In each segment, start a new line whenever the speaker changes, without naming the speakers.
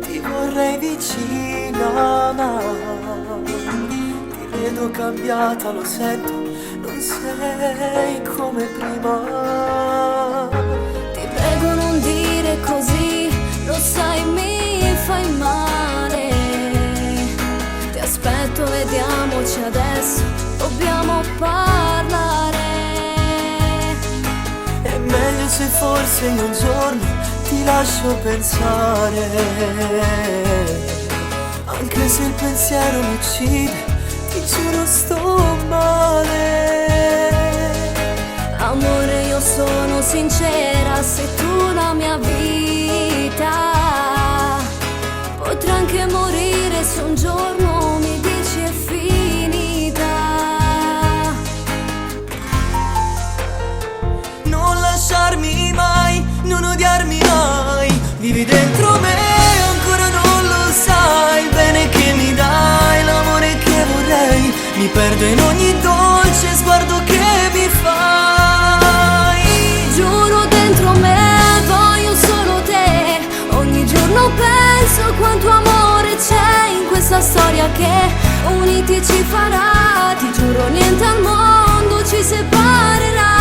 ti vorrei vicina, ma ti vedo cambiata, lo sento, non sei come prima.
Ti prego non dire così, lo sai mi fai male. Ti aspetto, vediamoci adesso, dobbiamo parlare.
È meglio se forse in un giorno ti lascio pensare, anche se il pensiero mi uccide, ti giuro sto male.
Amore, io sono sincera, sei tu la mia vita. Potrei anche morire se un giorno mi dici è finita.
Non lasciarmi mai, non odiarmi mai, vivi dentro me, ancora non lo sai. Il bene che mi dai, l'amore che vorrei, mi perdo in ogni dolce sguardo che mi fai.
Giuro dentro me voglio solo te. Ogni giorno penso quanto amore c'è in questa storia che uniti ci farà. Ti giuro niente al mondo ci separerà.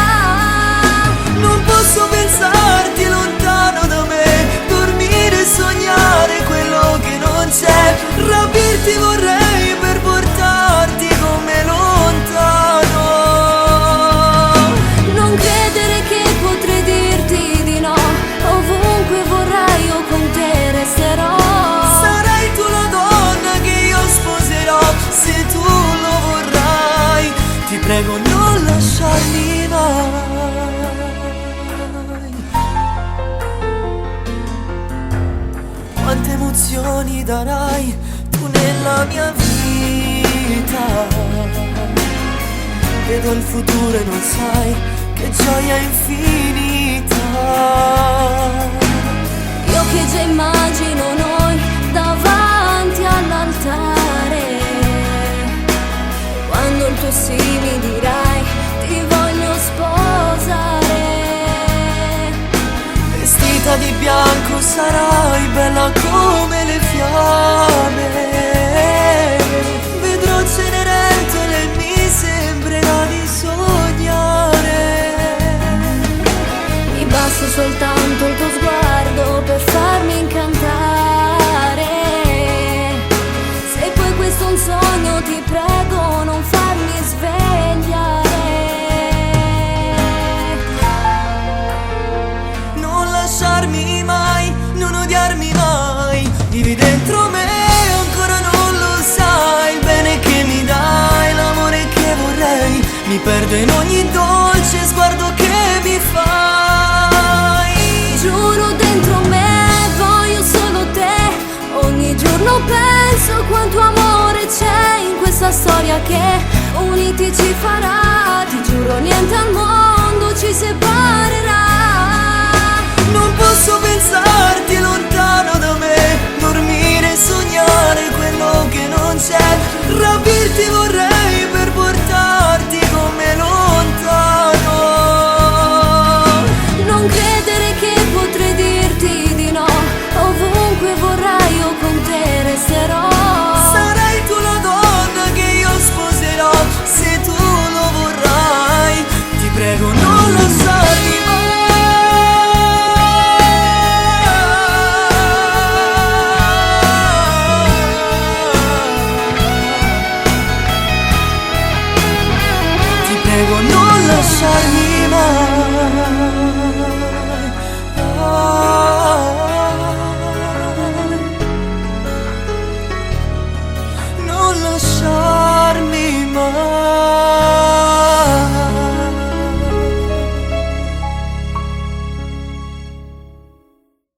Non posso pensarti lontano da me, dormire e sognare quello che non c'è. Rapirti vorrei per portarti con me lontano.
Non credere che potrei dirti di no, ovunque vorrai io con te resterò.
Sarai tu la donna che io sposerò, se tu lo vorrai. Ti prego non lasciarmi mai. Quante emozioni darai tu nella mia vita. Vedo il futuro e non sai che gioia infinita.
Io che già immagino noi davanti all'altare, quando il tuo sì mi dirai ti voglio sposare.
Vestita di bianco sarai bella come le fiamme. Vedrò Cenerentola e mi sembrerà di sognare.
Mi basta soltanto il tuo sguardo per farmi incantare. Se poi questo è un sogno ti prego non farmi svegliare.
Non lasciarmi mai, non odiarmi mai, vivi dentro me, ancora non lo sai. Il bene che mi dai, l'amore che vorrei, mi perdo in ogni dolce sguardo che mi fai.
Giuro dentro me voglio solo te. Ogni giorno penso quanto amore c'è in questa storia che uniti ci farà. Ti giuro niente al mondo ci separerà.
Non posso pensarti lontano da me, dormire e sognare quello che non c'è. Rapirti vorrei per portarti con me lontano.
Non credere che potrei dirti di no, ovunque vorrai io con te resterò.
Sarai tu la donna che io sposerò, se tu lo vorrai. Ti prego non lasciarmi mai. Ti prego non lasciarmi